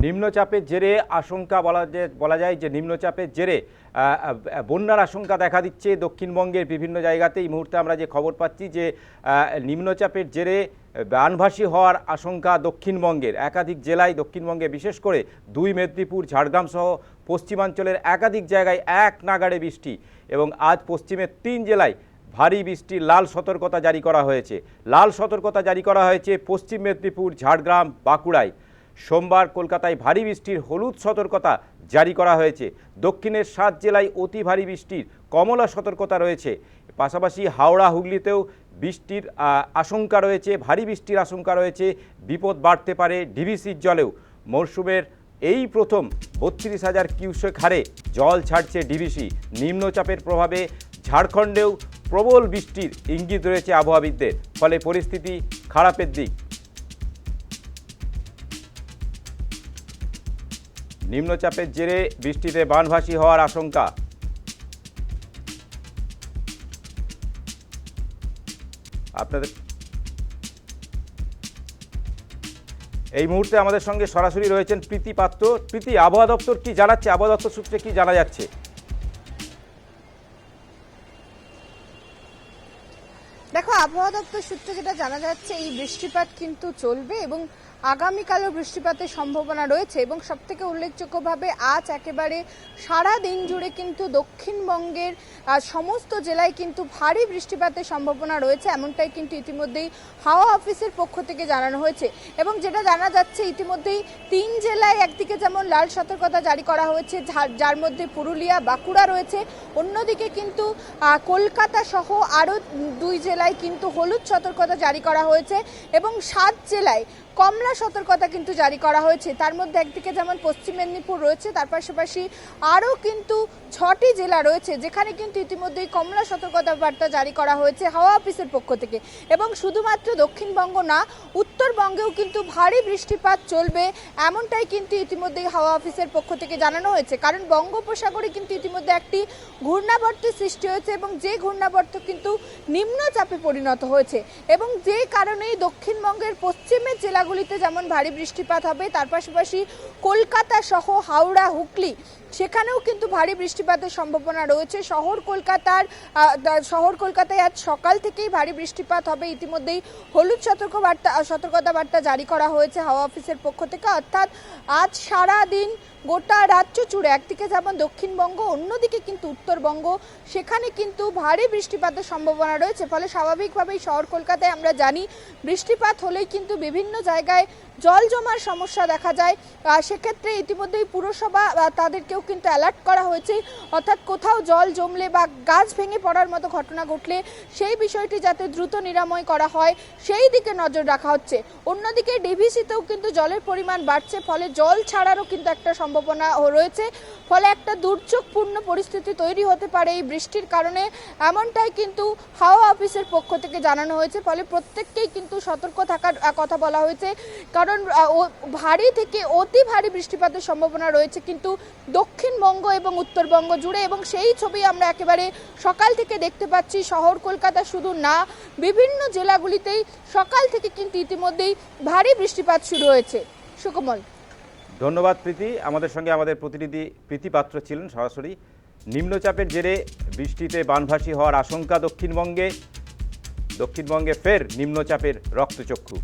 নিম্নচাপের জেরে আশঙ্কা বলা যায় যে নিম্নচাপের জেরে বন্যার আশঙ্কা দেখা দিচ্ছে দক্ষিণবঙ্গের বিভিন্ন জায়গাতে। এই মুহূর্তে আমরা যে খবর পাচ্ছি যে নিম্নচাপের জেরে বানভাসী হওয়ার আশঙ্কা দক্ষিণবঙ্গের একাধিক জেলায়, দক্ষিণবঙ্গে বিশেষ করে মেদিনীপুর, ঝাড়গ্রাম সহ পশ্চিমাঞ্চলের একাধিক জায়গায় এক নাগাড়ে বৃষ্টি এবং আজ পশ্চিমের 3 জেলায় ভারী বৃষ্টির লাল সতর্কতা জারি করা হয়েছে। লাল সতর্কতা জারি করা হয়েছে পশ্চিম মেদিনীপুর, ঝাড়গ্রাম, বাঁকুড়ায়। সোমবার কলকাতায় ভারী বৃষ্টির হলুদ সতর্কতা জারি করা হয়েছে। দক্ষিণের 7 জেলায় অতি ভারী বৃষ্টির কমলা সতর্কতা রয়েছে। পাশাপাশি হাওড়া, হুগলিতেও বৃষ্টির আশঙ্কা রয়েছে, ভারী বৃষ্টির আশঙ্কা রয়েছে। বিপদ বাড়তে পারে ডিভিসির জলেও। মরশুমের এই প্রথম 32,000 কিউসেক হারে জল ছাড়ছে ডিভিসি। নিম্নচাপের প্রভাবে ঝাড়খণ্ডেও প্রবল বৃষ্টির ইঙ্গিত রয়েছে আবহাওয়াবিদদের, ফলে পরিস্থিতি খারাপের দিক। নিম্নচাপের জেরে বৃষ্টিতে বানভাসী হওয়ার আশঙ্কা। আপনাদের এই মুহূর্তে আমাদের সঙ্গে সরাসরি রয়েছেন প্রীতি পাত্র। প্রীতি, আবহাওয়া দপ্তর কি জানাচ্ছে? আবহাওয়া দপ্তর সূত্রে কি জানা যাচ্ছে? দেখো, আবহাওয়া দপ্তর সূত্রে যেটা জানা যাচ্ছে, এই বৃষ্টিপাত কিন্তু চলবে এবং আগামীকালও বৃষ্টিপাতের সম্ভাবনা রয়েছে। এবং সবথেকে উল্লেখযোগ্যভাবে আজ একেবারে সারা দিন জুড়ে কিন্তু দক্ষিণবঙ্গের সমস্ত জেলায় কিন্তু ভারী বৃষ্টিপাতের সম্ভাবনা রয়েছে, এমনটাই কিন্তু ইতিমধ্যেই হাওয়া অফিসের পক্ষ থেকে জানানো হয়েছে। এবং যেটা জানা যাচ্ছে, ইতিমধ্যেই 3 জেলায় একদিকে যেমন লাল সতর্কতা জারি করা হয়েছে, যার মধ্যে পুরুলিয়া, বাঁকুড়া রয়েছে। অন্যদিকে কিন্তু কলকাতা সহ আরও 2 জেলায় কিন্তু হলুদ সতর্কতা জারি করা হয়েছে এবং 7 জেলায় কমলা সতর্কতা কিন্তু জারি করা হয়েছে। তার মধ্যে একদিকে যেমন পশ্চিম মেদিনীপুর রয়েছে, তার পাশাপাশি আরও কিন্তু 6টি জেলা রয়েছে যেখানে কিন্তু ইতিমধ্যেই কমলা সতর্কতা বার্তা জারি করা হয়েছে হাওয়া অফিসের পক্ষ থেকে। এবং শুধুমাত্র দক্ষিণবঙ্গ না, উত্তরবঙ্গেও কিন্তু ভারী বৃষ্টিপাত চলবে, এমনটাই কিন্তু ইতিমধ্যেই হাওয়া অফিসের পক্ষ থেকে জানানো হয়েছে। কারণ বঙ্গোপসাগরে কিন্তু ইতিমধ্যে একটি ঘূর্ণাবর্তের সৃষ্টি হয়েছে এবং যে ঘূর্ণাবর্ত কিন্তু নিম্নচাপে পরিণত হয়েছে এবং যে কারণেই দক্ষিণবঙ্গের পশ্চিমের জেলাগুলিতে যেমন ভারী বৃষ্টিপাত হবে, তার পাশাপাশি কলকাতা সহ হাওড়া, হুগলি সেখানেও কিন্তু ভারী বৃষ্টিপাতের সম্ভাবনা রয়েছে। শহর কলকাতায় আজ সকাল থেকেই ভারী বৃষ্টিপাত হবে। ইতিমধ্যেই হলুদ সতর্কতা বার্তা জারি করা হয়েছে হাওয়া অফিসের পক্ষ থেকে। অর্থাৎ আজ সারা দিন গোটা রাজ্য জুড়ে একদিকে যেমন দক্ষিণবঙ্গ, অন্যদিকে কিন্তু উত্তরবঙ্গ, সেখানে কিন্তু ভারী বৃষ্টিপাতের সম্ভাবনা রয়েছে। ফলে স্বাভাবিকভাবেই শহর কলকাতায় আমরা জানি বৃষ্টিপাত হলেই কিন্তু বিভিন্ন জায়গায় জল জমার সমস্যা দেখা যায়। সেক্ষেত্রে ইতিমধ্যেই পুরসভা তাদেরকেও কিন্তু অ্যালার্ট করা হয়েছে। অর্থাৎ কোথাও জল জমলে বা গাছ ভেঙে পড়ার মতো ঘটনা ঘটলে সেই বিষয়টি যাতে দ্রুত নিরাময় করা হয় সেই দিকে নজর রাখা হচ্ছে। অন্যদিকে ডিভিসিতেও কিন্তু জলের পরিমাণ বাড়ছে, ফলে জল ছাড়ারও কিন্তু একটা সম্ভাবনা রয়েছে। ফলে একটা দুর্যোগপূর্ণ পরিস্থিতি তৈরি হতে পারে এই বৃষ্টির কারণে, এমনটাই কিন্তু হাওয়া অফিসের পক্ষ থেকে জানানো হয়েছে। ফলে প্রত্যেককেই কিন্তু সতর্ক থাকার কথা বলা হয়েছে, কারণ ভারী থেকে অতি ভারী বৃষ্টিপাতের সম্ভাবনা রয়েছে কিন্তু দক্ষিণবঙ্গ এবং উত্তরবঙ্গ জুড়ে। এবং সেই ছবি আমরা একেবারে সকাল থেকে দেখতে পাচ্ছি। শহর কলকাতা শুধু না, বিভিন্ন জেলাগুলিতেই সকাল থেকে কিন্তু ইতিমধ্যেই ভারী বৃষ্টিপাত শুরু হয়েছে। সুকমল, ধন্যবাদ প্রীতি। আমাদের সঙ্গে আমাদের প্রতিনিধি প্রীতি পাত্র ছিলেন সরাসরি। নিম্নচাপের জেরে বৃষ্টিতে বানভাসী হওয়ার আশঙ্কা দক্ষিণবঙ্গে ফের নিম্নচাপের রক্তচক্ষু।